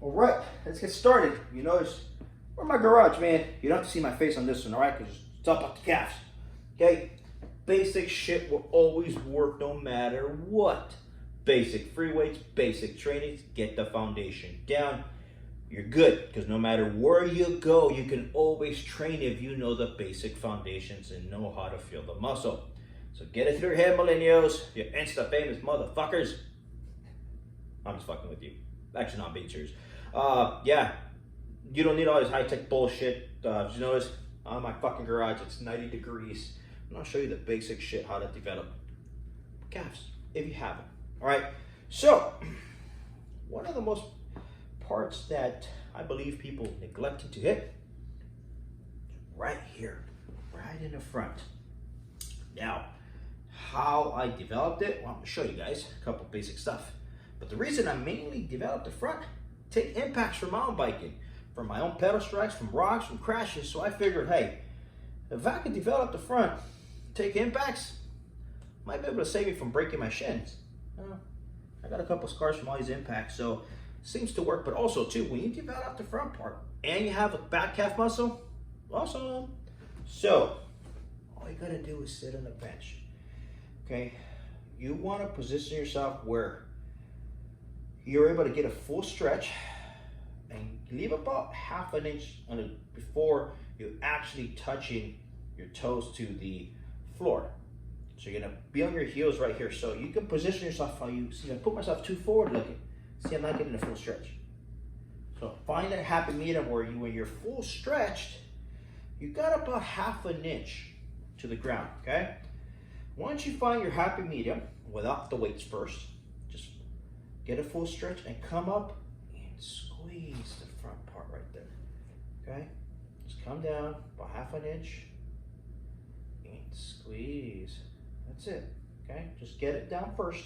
All right, let's get started. You notice we're in my garage, man. You don't have to see my face on this one, all right? Because it's up the calves. Okay, basic shit will always work no matter what. Basic free weights, basic trainings, get the foundation down. You're good, because no matter where you go, you can always train if you know the basic foundations and know how to feel the muscle. So get it through your head, millennials, you Insta famous motherfuckers. I'm just fucking with you. Actually, not being serious. Yeah, you don't need all this high-tech bullshit. Did you notice? On my fucking garage, it's 90 degrees. And I'll show you the basic shit, how to develop calves, if you haven't. All right, so one of the most parts that I believe people neglecting to hit, right here, right in the front. Now, how I developed it, well, I'm gonna show you guys a couple basic stuff. But the reason I mainly developed the front, take impacts from mountain biking, from my own pedal strikes, from rocks, from crashes. So I figured, hey, if I could develop the front, take impacts, might be able to save me from breaking my shins. I got a couple scars from all these impacts, so it seems to work. But also too, when you develop the front part and you have a back calf muscle, awesome. So all you gotta do is sit on the bench. Okay, you want to position yourself where you're able to get a full stretch and leave about half an inch on it before you're actually touching your toes to the floor. So you're gonna be on your heels right here. So you can position yourself how you see. I put myself too forward looking. See, I'm not getting a full stretch. So find that happy medium where when you're full stretched, you got about half an inch to the ground, okay? Once you find your happy medium, without the weights first, just get a full stretch and come up and squeeze the front part right there, okay? Just come down about half an inch and squeeze. That's it, okay? Just get it down first.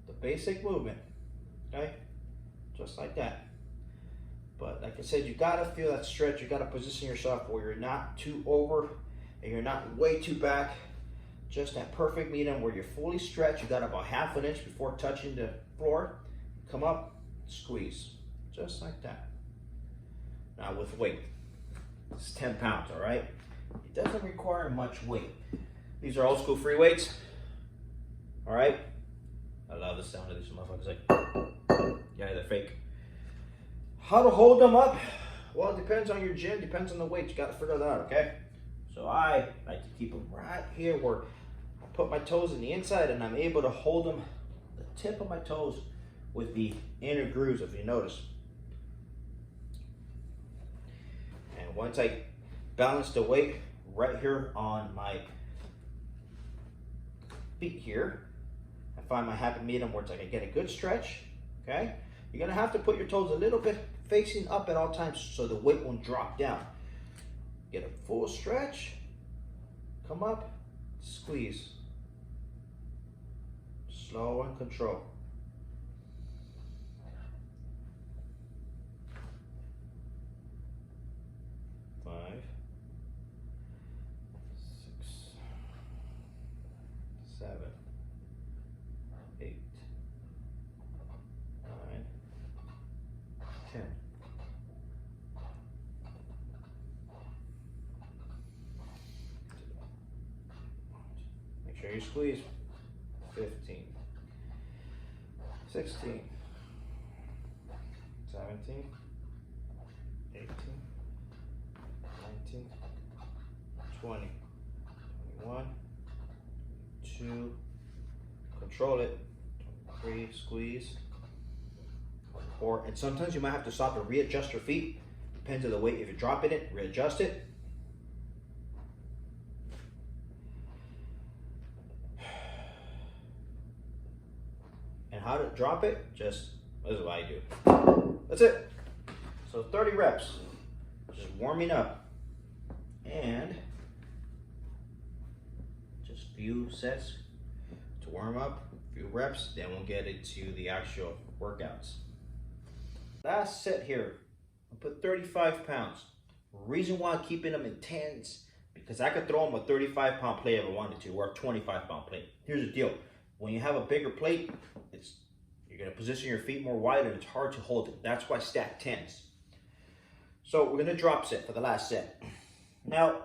The basic movement, okay? Just like that. But like I said, you gotta feel that stretch. You gotta position yourself where you're not too over and you're not way too back. Just that perfect medium where you're fully stretched. You got about half an inch before touching the floor. Come up, squeeze, just like that. Now with weight, it's 10 pounds, all right? It doesn't require much weight. These are old school free weights, all right? I love the sound of these motherfuckers, like, yeah, they're fake. How to hold them up? Well, it depends on your gym, depends on the weight. You got to figure that out, okay? So I like to keep them right here where I put my toes in the inside and I'm able to hold them, the tip of my toes with the inner grooves, if you notice. And once I balance the weight right here on my feet here, I find my happy medium where it's like I get a good stretch, okay? You're gonna have to put your toes a little bit facing up at all times so the weight won't drop down. Get a full stretch, come up, squeeze. Slow and control. Five, 6, 7, 8, 9, 10. Make sure you squeeze. 15, 16, 17, 18, 19, 20, 21, 22, control it, 23, squeeze, 24, and sometimes you might have to stop and readjust your feet. Depends on the weight. If you're dropping it, readjust it. And how to drop it, just, this is what I do. That's it. So 30 reps, just warming up. And just few sets to warm up, few reps, then we'll get into the actual workouts. Last set here, I put 35 pounds. Reason why I'm keeping them intense, because I could throw them a 35-pound plate if I wanted to, or a 25-pound plate. Here's the deal. When you have a bigger plate, You're going to position your feet more wide and it's hard to hold it. That's why stack 10s. So we're going to drop set for the last set. Now,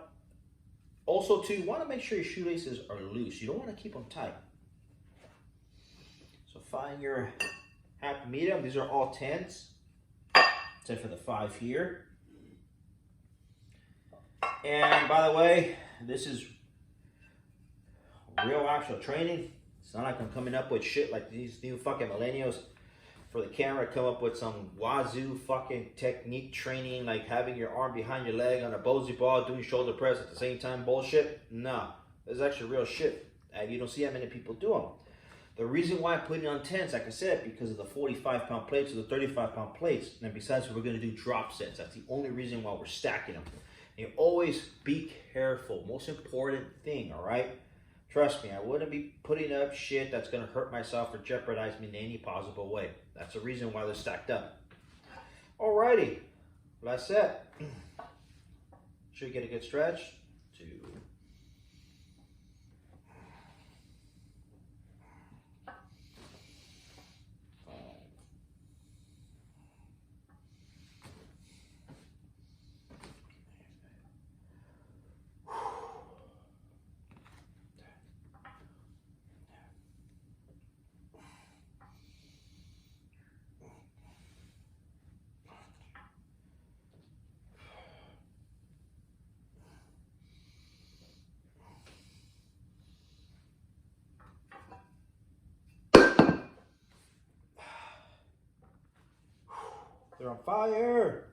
also too, you want to make sure your shoelaces are loose. You don't want to keep them tight. So find your happy medium. These are all 10s, except for the 5 here. And by the way, this is real actual training. It's not like I'm coming up with shit like these new fucking millennials for the camera come up with some wazoo fucking technique training, like having your arm behind your leg on a bowsy ball, doing shoulder press at the same time bullshit. No, this is actually real shit. And you don't see how many people do them. The reason why I put it on 10s, like I said, because of the 45-pound plates or the 35-pound plates. And besides, we're going to do drop sets. That's the only reason why we're stacking them. And you always be careful. Most important thing, all right? Trust me, I wouldn't be putting up shit that's going to hurt myself or jeopardize me in any possible way. That's the reason why they're stacked up. Alrighty, last set. Should get a good stretch. 2. They're on fire.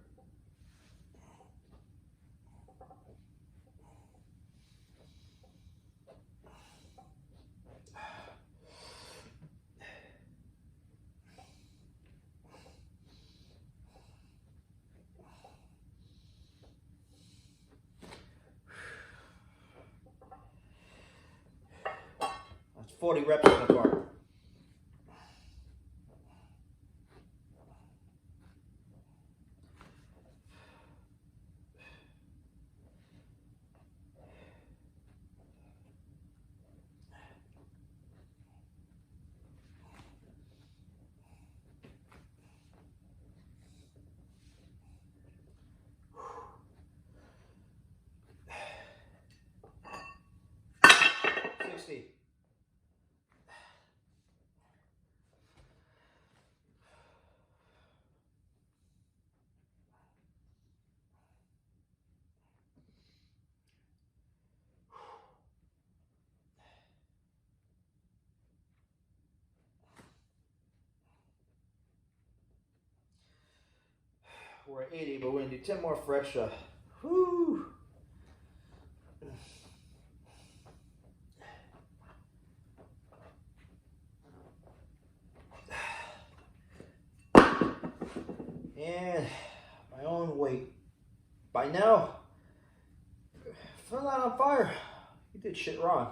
That's 40 reps so far. We're at 80, but we're gonna do 10 more for extra. Whoo! And my own weight. By now, if I'm not on fire, you did shit wrong.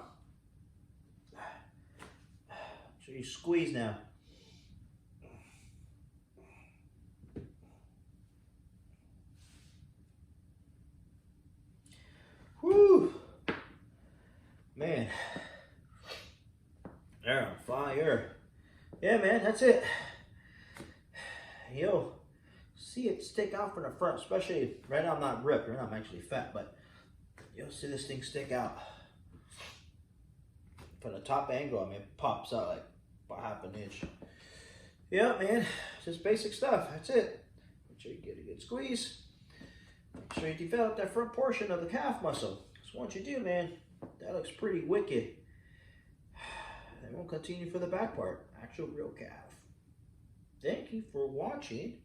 So you squeeze now. Whoo! Man. They're on fire. Yeah, man, that's it. You'll see it stick out from the front, especially right now I'm not ripped, right now I'm actually fat, but you'll see this thing stick out. From the top angle, I mean, it pops out like about half an inch. Yeah, man, just basic stuff, that's it. Make sure you get a good squeeze. Make sure you develop that front portion of the calf muscle. So once you do, man, that looks pretty wicked. Then we'll continue for the back part, actual real calf. Thank you for watching.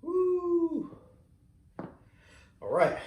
Woo! All right.